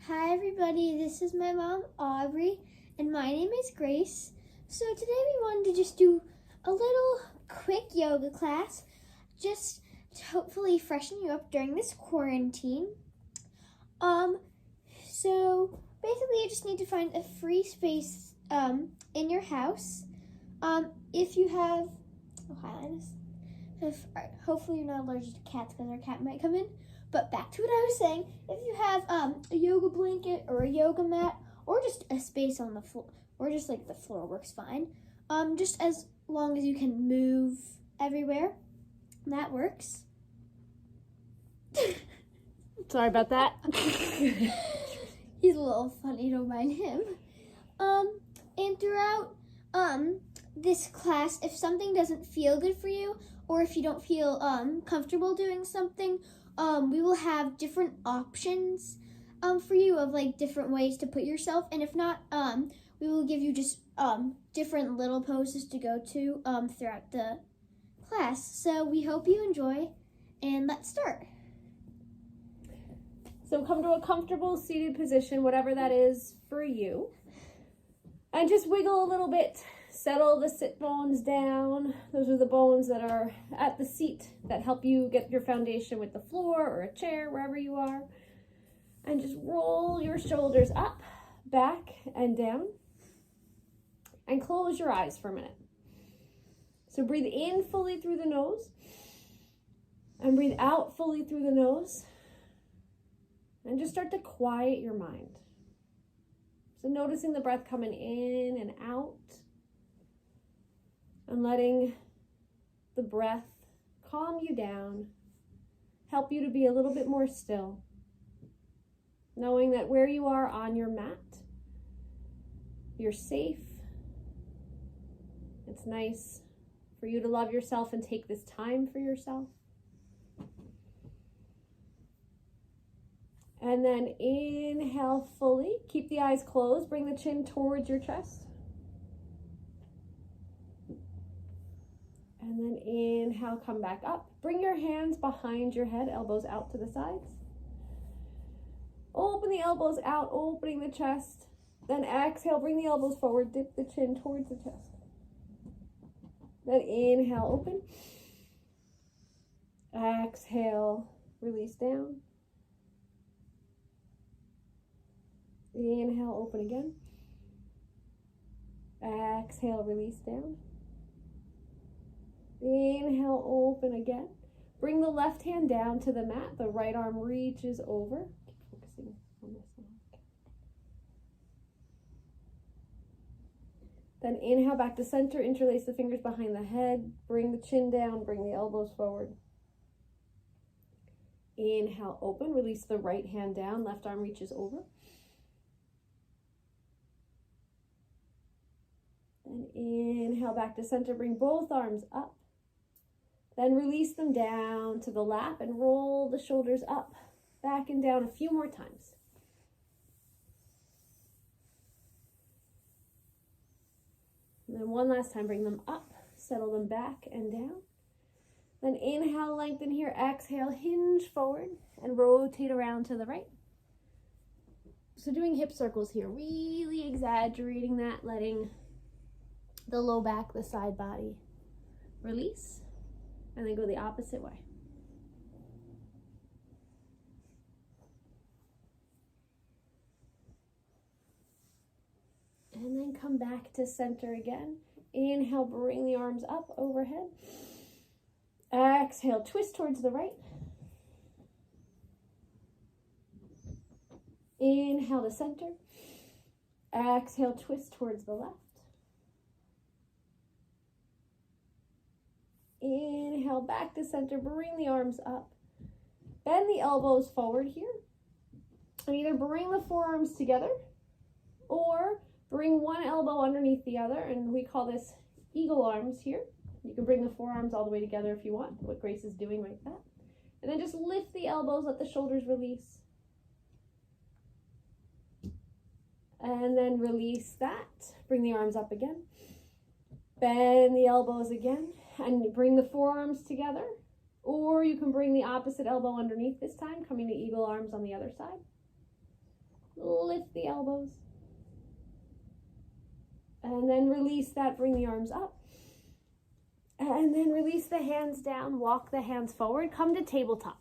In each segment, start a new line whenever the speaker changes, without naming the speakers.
Hi everybody, this is my mom Aubrey and my name is Grace. So today we wanted to just do a little quick yoga class just to hopefully freshen you up during this quarantine. So basically you just need to find a free space in your house. If you have hopefully you're not allergic to cats because our cat might come in. But back to what I was saying, if you have a yoga blanket or a yoga mat or just a space on the floor, or just like the floor works fine, just as long as you can move everywhere, that works.
Sorry about that.
He's a little funny, don't mind him. And throughout this class, if something doesn't feel good for you, or if you don't feel comfortable doing something, we will have different options for you of like different ways to put yourself, and if not, we will give you just different little poses to go to throughout the class. So we hope you enjoy, and let's start.
So come to a comfortable seated position, whatever that is for you, and just wiggle a little bit. Settle the sit bones down. Those are the bones that are at the seat that help you get your foundation with the floor or a chair, wherever you are. And just roll your shoulders up, back, and down. And close your eyes for a minute. So breathe in fully through the nose. And breathe out fully through the nose. And just start to quiet your mind. So noticing the breath coming in and out. And letting the breath calm you down, help you to be a little bit more still. Knowing that where you are on your mat, you're safe. It's nice for you to love yourself and take this time for yourself. And then inhale fully. Keep the eyes closed. Bring the chin towards your chest. And then inhale, come back up. Bring your hands behind your head, elbows out to the sides. Open the elbows out, opening the chest. Then exhale, bring the elbows forward, dip the chin towards the chest. Then inhale, open. Exhale, release down. Inhale, open again. Exhale, release down. Inhale, open again. Bring the left hand down to the mat. The right arm reaches over. Keep focusing on this one. Then inhale back to center. Interlace the fingers behind the head. Bring the chin down. Bring the elbows forward. Inhale, open. Release the right hand down. Left arm reaches over. Then inhale back to center. Bring both arms up. Then release them down to the lap and roll the shoulders up, back and down a few more times. And then one last time, bring them up, settle them back and down. Then inhale, lengthen here, exhale, hinge forward and rotate around to the right. So doing hip circles here, really exaggerating that, letting the low back, the side body release. And then go the opposite way. And then come back to center again. Inhale, bring the arms up overhead. Exhale, twist towards the right. Inhale to center. Exhale, twist towards the left. Inhale, back to center, bring the arms up. Bend the elbows forward here. And either bring the forearms together or bring one elbow underneath the other. And we call this eagle arms here. You can bring the forearms all the way together if you want, what Grace is doing right there. And then just lift the elbows, let the shoulders release. And then release that. Bring the arms up again. Bend the elbows again. And bring the forearms together, or you can bring the opposite elbow underneath this time, coming to eagle arms on the other side. Lift the elbows. And then release that, bring the arms up. And then release the hands down, walk the hands forward, come to tabletop.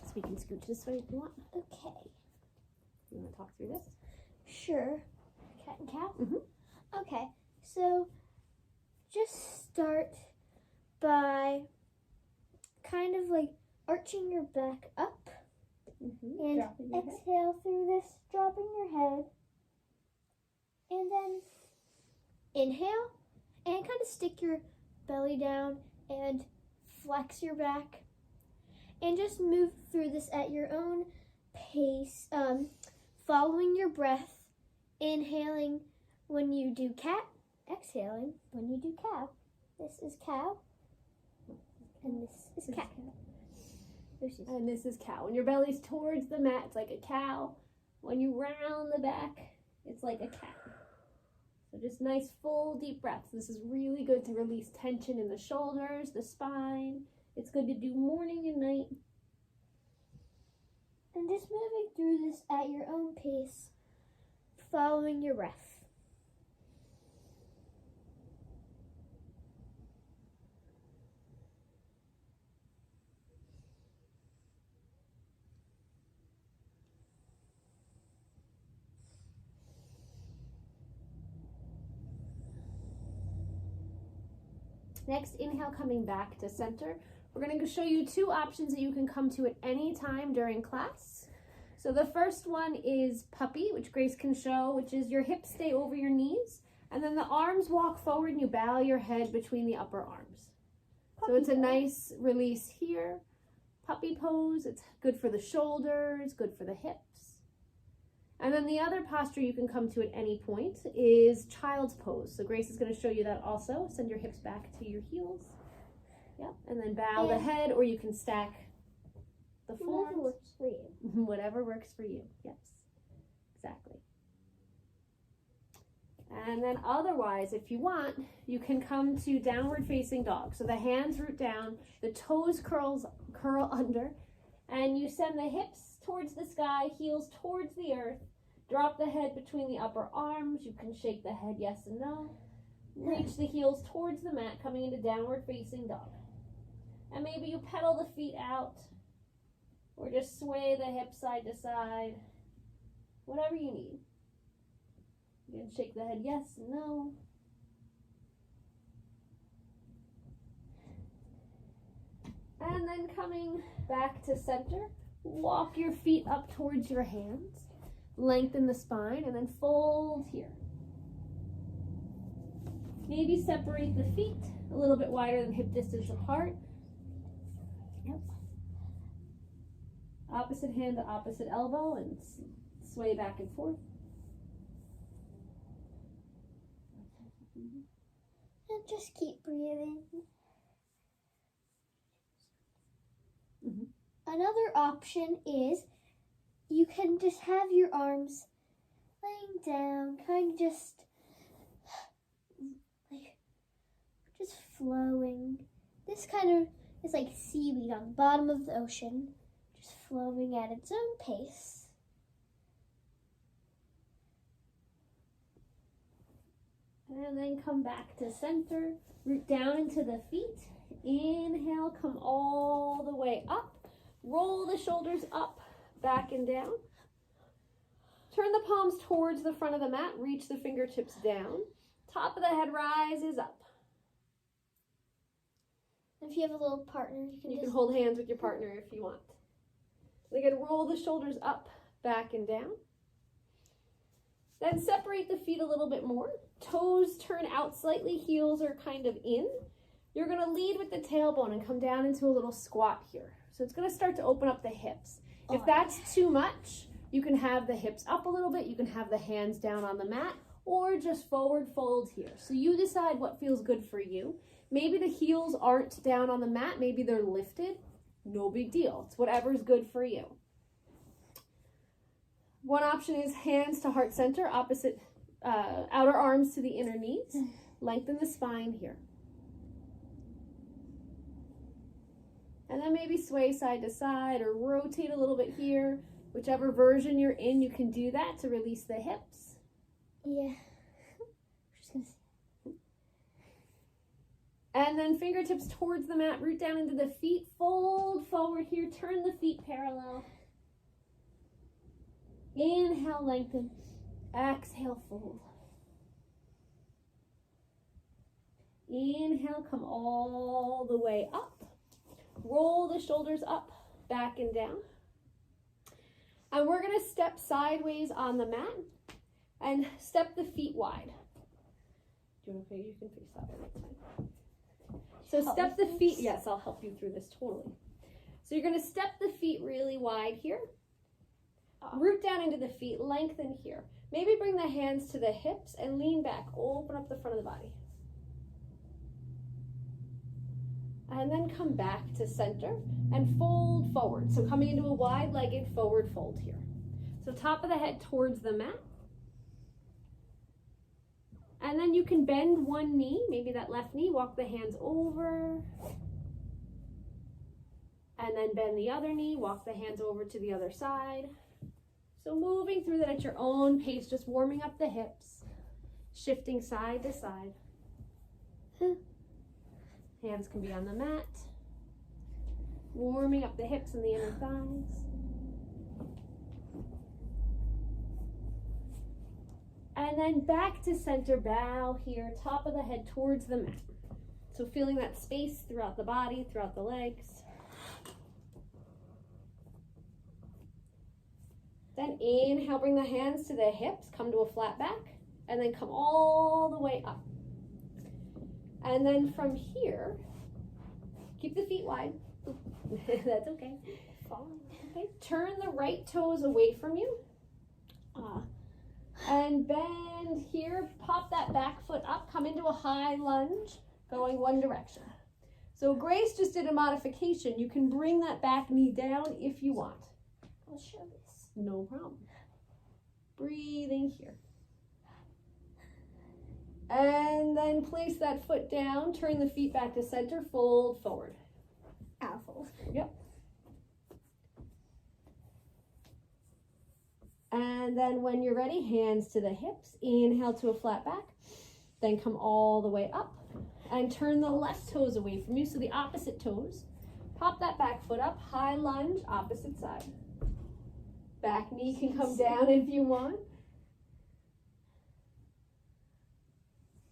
So we can scooch this way if you want.
Okay.
You want to talk through this?
Sure. Cat and cow?
Mm-hmm.
Okay, so just start by kind of like arching your back up and exhale through this, dropping your head. And then inhale and kind of stick your belly down and flex your back. And just move through this at your own pace, following your breath, inhaling when you do cat, exhaling when you do cow. This is cow, and this is cat.
And this is cow. When your belly's towards the mat, it's like a cow. When you round the back, it's like a cat. So just nice full deep breaths. This is really good to release tension in the shoulders, the spine. It's good to do morning and night.
And just moving through this at your own pace, following your breath.
Next, inhale, coming back to center. We're going to show you two options that you can come to at any time during class. So the first one is puppy, which Grace can show, which is your hips stay over your knees, and then the arms walk forward and you bow your head between the upper arms. So it's a nice release here. Puppy pose, it's good for the shoulders, good for the hips. And then the other posture you can come to at any point is child's pose. So Grace is going to show you that also. Send your hips back to your heels. Yep. And then bow the head, or you can stack the forearms.
Whatever works for you.
Whatever works for you. Yes, exactly. And then otherwise, if you want, you can come to downward facing dog. So the hands root down, the toes curl under, and you send the hips towards the sky, heels towards the earth. Drop the head between the upper arms. You can shake the head yes and no. Reach the heels towards the mat, coming into downward facing dog. And maybe you pedal the feet out, or just sway the hips side to side. Whatever you need. You can shake the head yes and no. And then coming back to center, walk your feet up towards your hands. Lengthen the spine and then fold here. Maybe separate the feet a little bit wider than hip distance apart. Yep. Opposite hand to opposite elbow and sway back and forth.
And just keep breathing. Another option is you can just have your arms laying down, kind of just flowing. This kind of is like seaweed on the bottom of the ocean, just flowing at its own pace.
And then come back to center, root down into the feet. Inhale, come all the way up. Roll the shoulders up, back and down. Turn the palms towards the front of the mat. Reach the fingertips down. Top of the head rises up.
If you have a little partner, you can
hold hands with your partner if you want. Again, roll the shoulders up, back and down. Then separate the feet a little bit more. Toes turn out slightly, heels are kind of in. You're going to lead with the tailbone and come down into a little squat here. So it's going to start to open up the hips. If that's too much, you can have the hips up a little bit. You can have the hands down on the mat, or just forward fold here. So you decide what feels good for you. Maybe the heels aren't down on the mat. Maybe they're lifted. No big deal. It's whatever's good for you. One option is hands to heart center, opposite outer arms to the inner knees. Lengthen the spine here. And then maybe sway side to side or rotate a little bit here Whichever version you're in, you can do that to release the hips.
Yeah. Just gonna see.
And then fingertips towards the mat, root down into the feet, fold forward here, turn the feet parallel. Inhale, lengthen. Exhale, fold. Inhale, come all the way up. Roll the shoulders up, back and down. And we're going to step sideways on the mat and step the feet wide. Do you want to face? You can face that way. That's fine. So step the feet. Yes, I'll help you through this totally. So you're going to step the feet really wide here. Root down into the feet, lengthen here. Maybe bring the hands to the hips and lean back. Open up the front of the body. And then come back to center and fold forward. So coming into a wide-legged forward fold here. So top of the head towards the mat. And then you can bend one knee, maybe that left knee, walk the hands over. And then bend the other knee, walk the hands over to the other side. So moving through that at your own pace, just warming up the hips, shifting side to side. Hands can be on the mat. Warming up the hips and the inner thighs. And then back to center, bow here, top of the head towards the mat. So feeling that space throughout the body, throughout the legs. Then inhale, bring the hands to the hips, come to a flat back, and then come all the way up. And then from here, keep the feet wide. That's okay. Okay. Turn the right toes away from you. And bend here, pop that back foot up, come into a high lunge, going one direction. So Grace just did a modification. You can bring that back knee down if you want.
I'll show this.
No problem. Breathing here. And then place that foot down, turn the feet back to center, fold forward.
Ow, fold.
Yep. And then when you're ready, hands to the hips, inhale to a flat back, then come all the way up and turn the left toes away from you, so the opposite toes. Pop that back foot up, high lunge, opposite side. Back knee can come down if you want.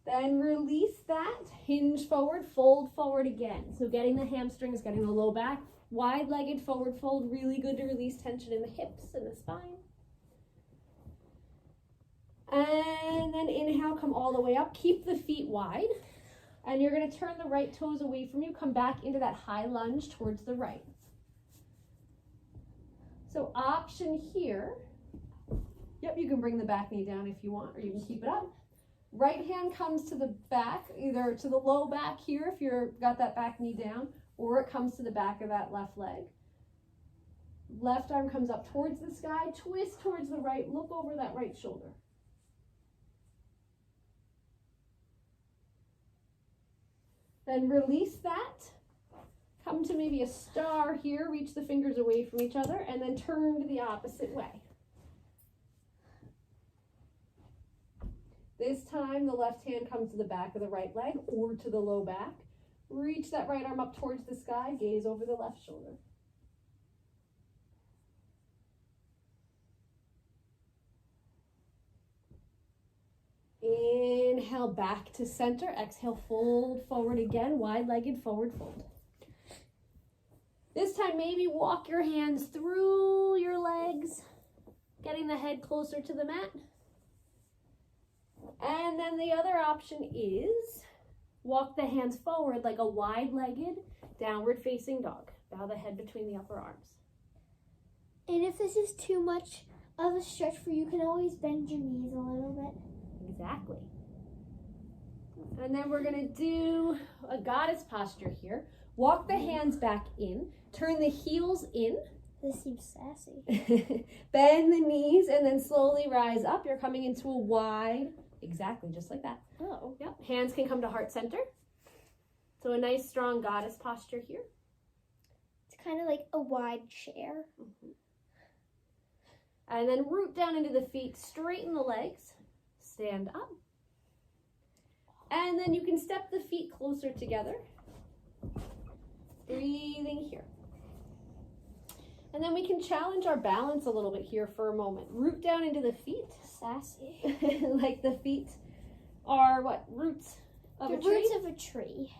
Then release that, hinge forward, fold forward again. So getting the hamstrings, getting the low back, wide-legged forward fold, really good to release tension in the hips and the spine. And then inhale, come all the way up. Keep the feet wide. And you're going to turn the right toes away from you. Come back into that high lunge towards the right. So option here. Yep, you can bring the back knee down if you want, or you can keep it up. Right hand comes to the back, either to the low back here if you've got that back knee down, or it comes to the back of that left leg. Left arm comes up towards the sky, twist towards the right, look over that right shoulder. Then release that. Come to maybe a star here, reach the fingers away from each other, and then turn to the opposite way. This time, the left hand comes to the back of the right leg or to the low back. Reach that right arm up towards the sky, gaze over the left shoulder. Inhale, back to center. Exhale, fold forward again, wide-legged forward fold. This time, maybe walk your hands through your legs, getting the head closer to the mat. And then the other option is walk the hands forward like a wide-legged downward facing dog. Bow the head between the upper arms.
And if this is too much of a stretch for you, you can always bend your knees a little bit.
Exactly. And then we're going to do a goddess posture here. Walk the hands back in. Turn the heels in.
This seems sassy.
Bend the knees and then slowly rise up. You're coming into a wide, exactly, just like that.
Oh.
Yep. Hands can come to heart center. So a nice strong goddess posture here.
It's kind of like a wide chair.
Mm-hmm. And then root down into the feet, straighten the legs, stand up. And then you can step the feet closer together. Breathing here. And then we can challenge our balance a little bit here for a moment. Root down into the feet.
Sassy.
Like the feet are what? Roots of a tree?
The roots of a tree.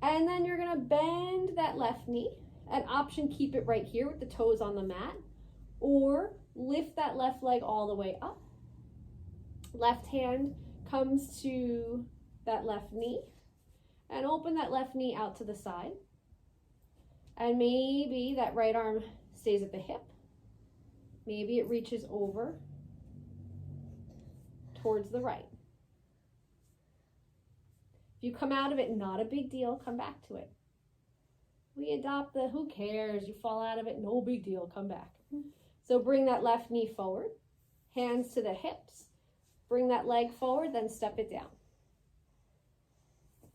And then you're gonna bend that left knee. An option, keep it right here with the toes on the mat. Or lift that left leg all the way up. Left hand comes to that left knee. And open that left knee out to the side. And maybe that right arm stays at the hip. Maybe it reaches over towards the right. If you come out of it, not a big deal, come back to it. We adopt the who cares, you fall out of it, no big deal, come back. So bring that left knee forward, hands to the hips, bring that leg forward, then step it down.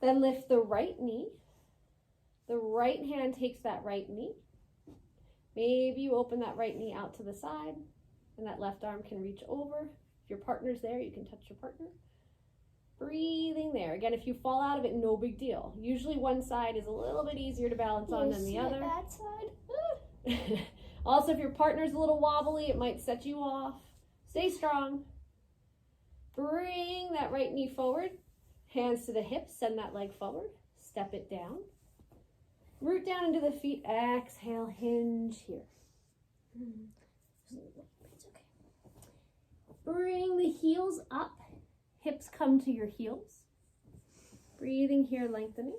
Then lift the right knee. The right hand takes that right knee. Maybe you open that right knee out to the side and that left arm can reach over. If your partner's there, you can touch your partner. Breathing there. Again, if you fall out of it, no big deal. Usually one side is a little bit easier to balance on than the other.
That side.
Also, if your partner's a little wobbly, it might set you off. Stay strong. Bring that right knee forward. Hands to the hips, send that leg forward. Step it down. Root down into the feet. Exhale, hinge here.
It's okay.
Bring the heels up. Hips come to your heels. Breathing here, lengthening.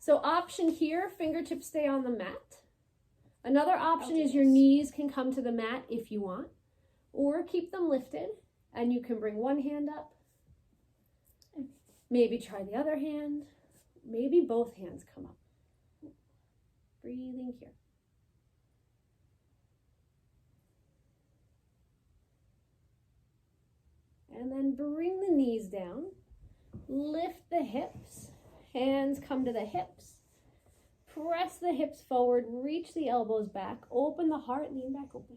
So option here, fingertips stay on the mat. Another option is your knees can come to the mat if you want. Or keep them lifted and you can bring one hand up. Maybe try the other hand. Maybe both hands come up. Breathing here. And then bring the knees down. Lift the hips. Hands come to the hips. Press the hips forward. Reach the elbows back. Open the heart. Lean back open.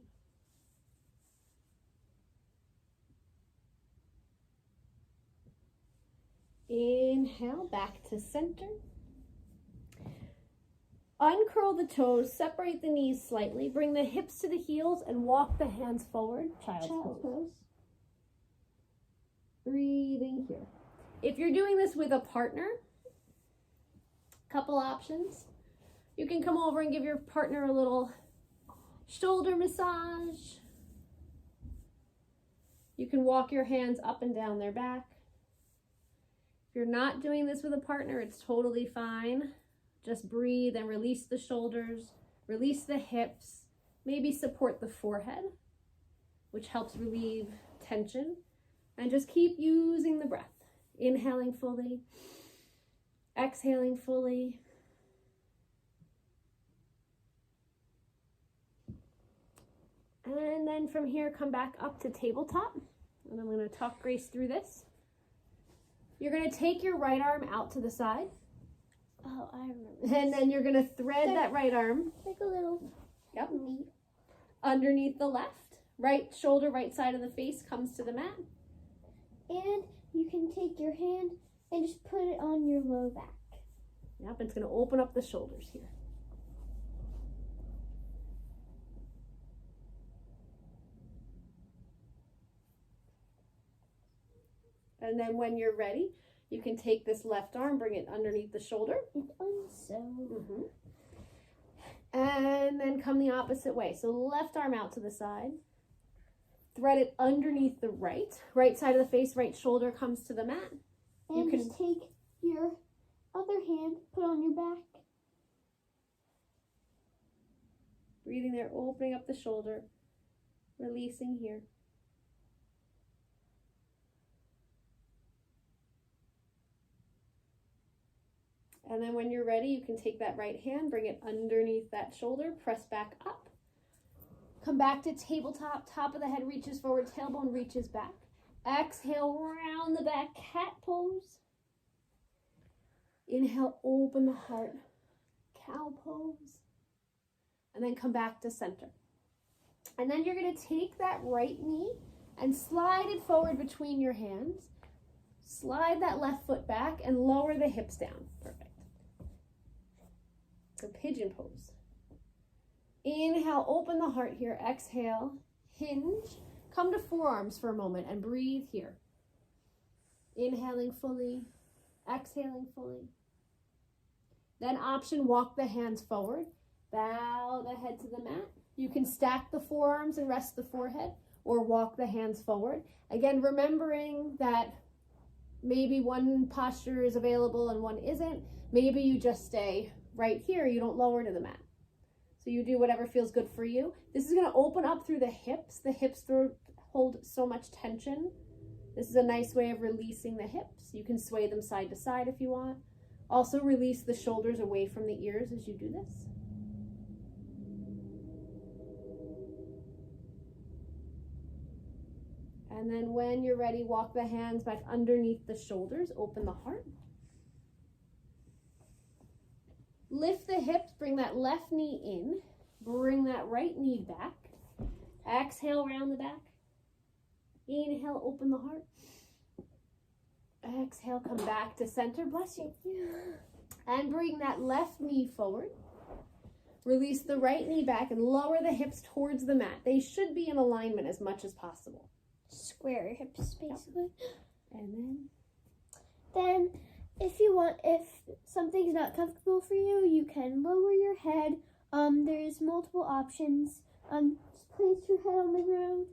Inhale, back to center. Uncurl the toes, separate the knees slightly, bring the hips to the heels and walk the hands forward. Child's pose. Breathing here. If you're doing this with a partner, couple options. You can come over and give your partner a little shoulder massage. You can walk your hands up and down their back. If you're not doing this with a partner, it's totally fine. Just breathe and release the shoulders, release the hips, maybe support the forehead, which helps relieve tension. And just keep using the breath. Inhaling fully, exhaling fully. And then from here, come back up to tabletop. And I'm going to talk Grace through this. You're going to take your right arm out to the side.
Oh, I remember.
And then you're going to thread that right arm.
Like a little.
Yep. Underneath the left. Right shoulder, right side of the face comes to the mat.
And you can take your hand and just put it on your low back.
Yep, it's going to open up the shoulders here. And then when you're ready, you can take this left arm, bring it underneath the shoulder.
And unsew.
And then come the opposite way. So left arm out to the side. Thread it underneath the right side of the face, right shoulder comes to the mat.
And
you can
just take your other hand, put on your back.
Breathing there, opening up the shoulder, releasing here. And then when you're ready, you can take that right hand, bring it underneath that shoulder, press back up. Come back to tabletop, top of the head reaches forward, tailbone reaches back. Exhale, round the back, cat pose. Inhale, open the heart, cow pose. And then come back to center. And then you're going to take that right knee and slide it forward between your hands. Slide that left foot back and lower the hips down. Perfect. So pigeon pose. Inhale, open the heart here. Exhale, hinge. Come to forearms for a moment and breathe here. Inhaling fully, exhaling fully. Then option, walk the hands forward. Bow the head to the mat. You can stack the forearms and rest the forehead, or walk the hands forward. Again, remembering that maybe one posture is available and one isn't. Maybe you just stay right here. You don't lower to the mat. So you do whatever feels good for you. This is going to open up through the hips. The hips hold so much tension. This is a nice way of releasing the hips. You can sway them side to side if you want. Also release the shoulders away from the ears as you do this. And then when you're ready, walk the hands back underneath the shoulders. Open the heart. Lift the hips, bring that left knee in. Bring that right knee back. Exhale, round the back. Inhale, open the heart. Exhale, come back to center. Bless you. And bring that left knee forward. Release the right knee back and lower the hips towards the mat. They should be in alignment as much as possible.
Square your hips, basically.
And
then if you want, if something's not comfortable for you, you can lower your head. There's multiple options. Just place your head on the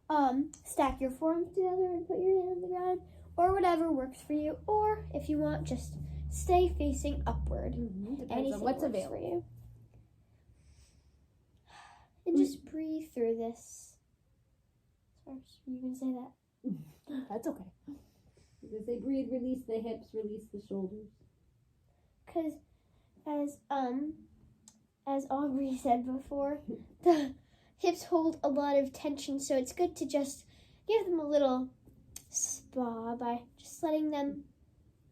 ground. Stack your forearms together and put your hand on the ground, or whatever works for you. Or if you want, just stay facing upward.
Depends
Anything
on what's
works
available
for you. And just breathe through this. Sorry, you can say that.
That's okay. Because they breathe, release the hips, release the shoulders.
Because as Aubrey said before, the hips hold a lot of tension, so it's good to just give them a little spa by just letting them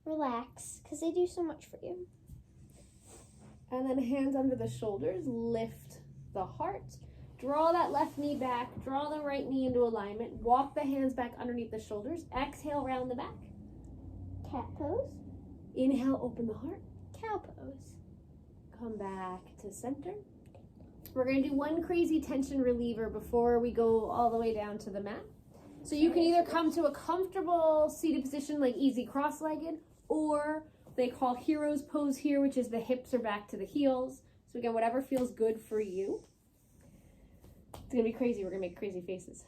relax, because they do so much for you.
And then hands under the shoulders, lift the heart. Draw that left knee back, draw the right knee into alignment, walk the hands back underneath the shoulders, exhale, round the back.
Cat pose.
Inhale, open the heart.
Cow pose.
Come back to center. We're going to do one crazy tension reliever before we go all the way down to the mat. So you can either come to a comfortable seated position like easy cross-legged, or they call hero's pose here, which is the hips are back to the heels. So again, whatever feels good for you. It's going to be crazy. We're going to make crazy faces.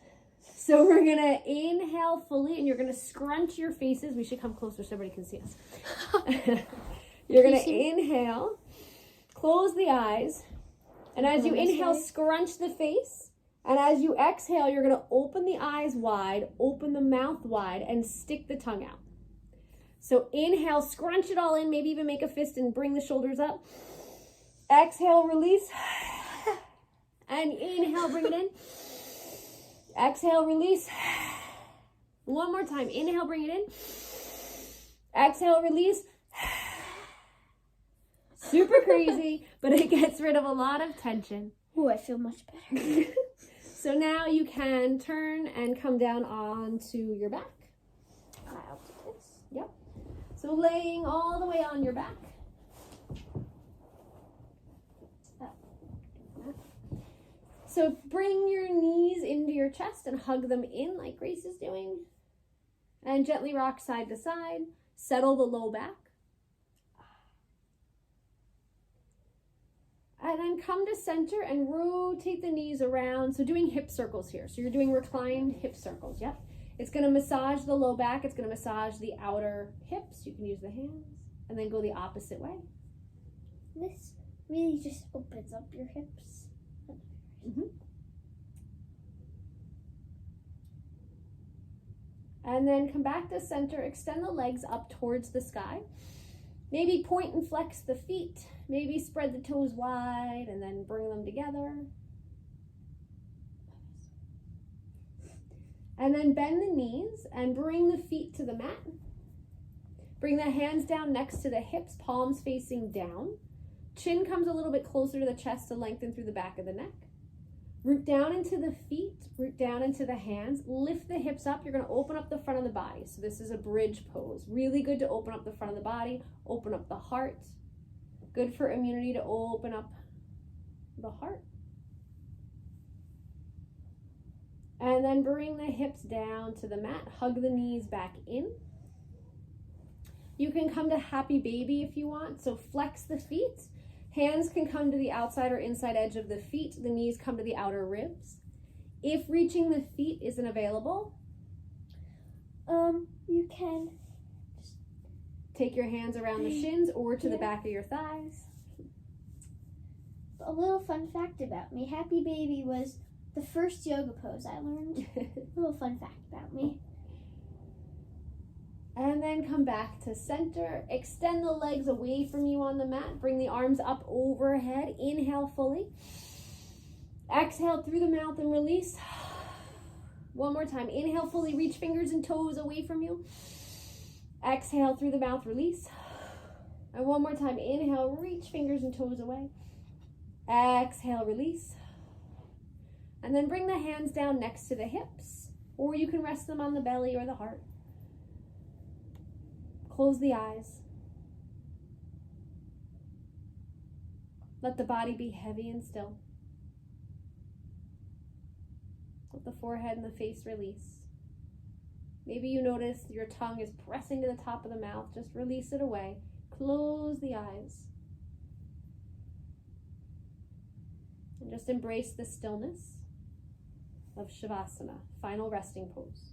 So we're going to inhale fully, and you're going to scrunch your faces. We should come closer so everybody can see us. You're going to inhale, close the eyes, and as you inhale, scrunch the face. And as you exhale, you're going to open the eyes wide, open the mouth wide, and stick the tongue out. So inhale, scrunch it all in, maybe even make a fist and bring the shoulders up. Exhale, release. And inhale, bring it in. Exhale, release. One more time. Inhale, bring it in. Exhale, release. Super crazy, but it gets rid of a lot of tension.
Oh, I feel much better.
So now you can turn and come down onto your back.
I'll do this.
Yep. So laying all the way on your back. So bring your knees into your chest and hug them in like Grace is doing. And gently rock side to side. Settle the low back. And then come to center and rotate the knees around. So doing hip circles here. So you're doing reclined hip circles. Yep. It's going to massage the low back. It's going to massage the outer hips. You can use the hands. And then go the opposite way.
This really just opens up your hips.
Mm-hmm. And then come back to center, extend the legs up towards the sky. Maybe point and flex the feet. Maybe spread the toes wide and then bring them together. And then bend the knees and bring the feet to the mat. Bring the hands down next to the hips, palms facing down. Chin comes a little bit closer to the chest to lengthen through the back of the neck. Root down into the feet, root down into the hands, lift the hips up. You're going to open up the front of the body. So this is a bridge pose. Really good to open up the front of the body, open up the heart. Good for immunity to open up the heart. And then bring the hips down to the mat. Hug the knees back in. You can come to happy baby if you want. So flex the feet. Hands can come to the outside or inside edge of the feet. The knees come to the outer ribs. If reaching the feet isn't available,
you can
just take your hands around the shins or to the back of your thighs.
A little fun fact about me. Happy baby was the first yoga pose I learned. Little fun fact about me.
And then come back to center. Extend the legs away from you on the mat. Bring the arms up overhead. Inhale fully. Exhale through the mouth and release. One more time. Inhale fully. Reach fingers and toes away from you. Exhale through the mouth. Release. And one more time. Inhale. Reach fingers and toes away. Exhale. Release. And then bring the hands down next to the hips. Or you can rest them on the belly or the heart. Close the eyes. Let the body be heavy and still. Let the forehead and the face release. Maybe you notice your tongue is pressing to the top of the mouth. Just release it away. Close the eyes. And just embrace the stillness of Shavasana, final resting pose.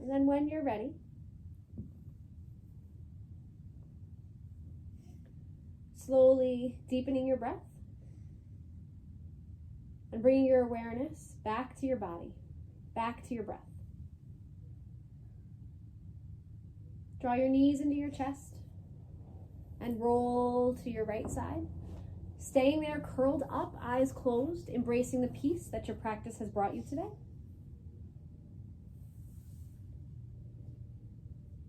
And then when you're ready, slowly deepening your breath and bringing your awareness back to your body, back to your breath. Draw your knees into your chest and roll to your right side. Staying there curled up, eyes closed, embracing the peace that your practice has brought you today.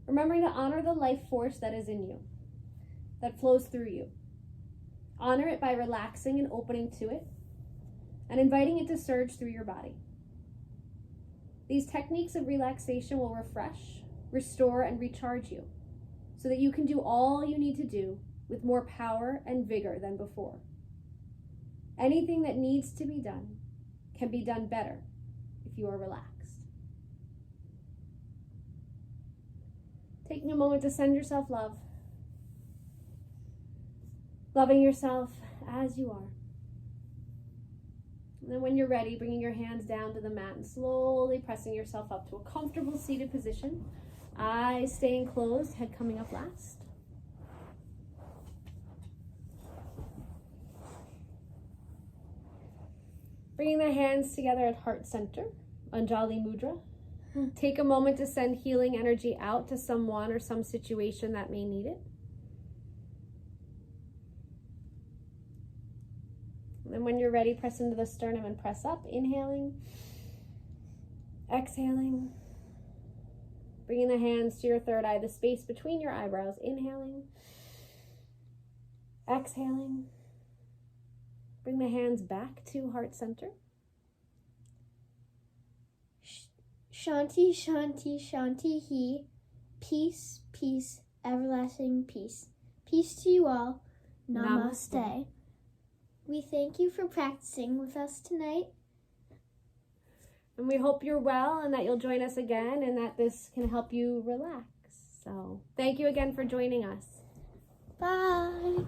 Remembering to honor the life force that is in you, that flows through you. Honor it by relaxing and opening to it, and inviting it to surge through your body. These techniques of relaxation will refresh, restore, and recharge you, so that you can do all you need to do with more power and vigor than before. Anything that needs to be done can be done better if you are relaxed. Taking a moment to send yourself love. Loving yourself as you are. And then when you're ready, bringing your hands down to the mat and slowly pressing yourself up to a comfortable seated position. Eyes staying closed, head coming up last. Bringing the hands together at heart center, Anjali Mudra. Take a moment to send healing energy out to someone or some situation that may need it. And when you're ready, press into the sternum and press up. Inhaling, exhaling. Bringing the hands to your third eye, the space between your eyebrows. Inhaling, exhaling. Bring the hands back to heart center.
Shanti, Shanti, Shanti, He. Peace, peace, everlasting peace. Peace to you all. Namaste. We thank you for practicing with us tonight.
And we hope you're well and that you'll join us again and that this can help you relax. So thank you again for joining us.
Bye.